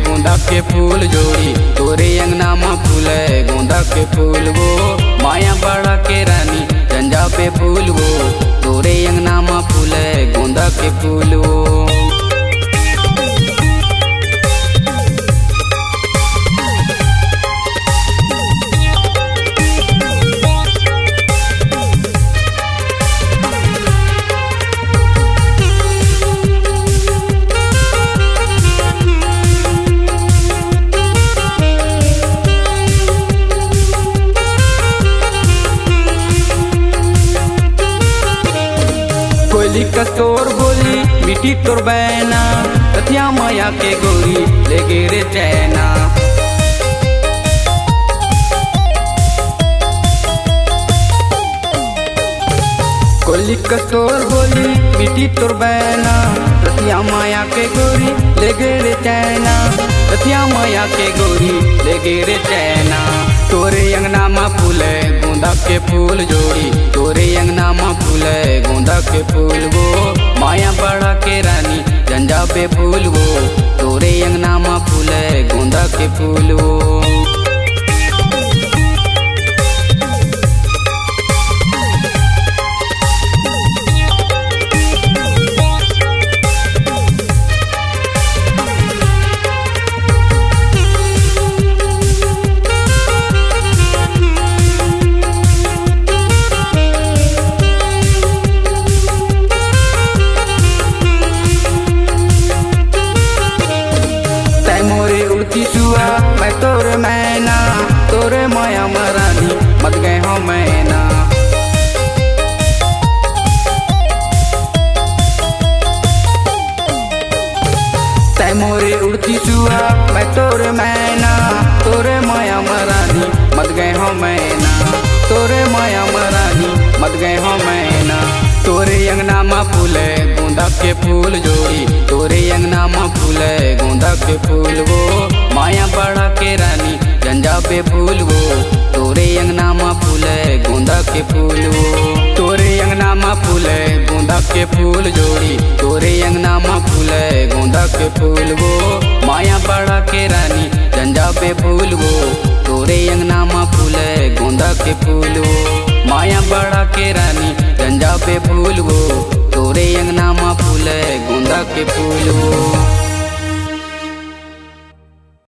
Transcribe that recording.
गोंदा के फूल जोड़ी, तोरे अंगना में फूले गोंदा के फूल वो। माया बड़ा के रानी झंझा पे फूल वो, तोरे अंगना में फूले गोंदा के फूल वो। कोयली कस्तोर बोली मिट्टी तोर बैना, रतिया माया के गोरी ले गे चैना। कोयली कस्तोर बोली मिट्टी तोर बैना, रतिया माया के गोरी ले गे चैना। रतिया माया के गोरी ले गे चैना। तोरे अंगना में फूले गोंदा के फूल जोड़ी, तोरे अंगना में फूले गोंदा के फूल वो। माया बड़ा के रानी झंझा पे फूल वो, तोरे अंगना में फूले गोंदा के फूल वो। सुआ मैं तोरे मैना, तोरे माया मरानी मत गए हो मैना। तै मोरे उड़ती सुआ मैं तोरे मैना, तोरे माया मरानी मत गए हो मैना। तोरे माया मरानी मत गए हो मैना। तोरे अंगना में फूले गोंदा के फूल जोड़ी, तोरे अंगना में फूले गोंदा के फूल वो। माया बड़ा के रानी झंझा पे फूल वो, तोरे अंगना में फूले गोंदा के फूल वो। तोरे अंगना में फूले गोंदा के फूल जोड़ी, तोरे अंगना में फूले गोंदा के फूल वो। माया बड़ा के रानी झंझा पे फूल वो, तोरे अंगना में फूले गोंदा के फूल वो। माया बड़ा के रानी झंझा पे फूल वो, तोरे अंगना में फूले गोंदा के फूल वो।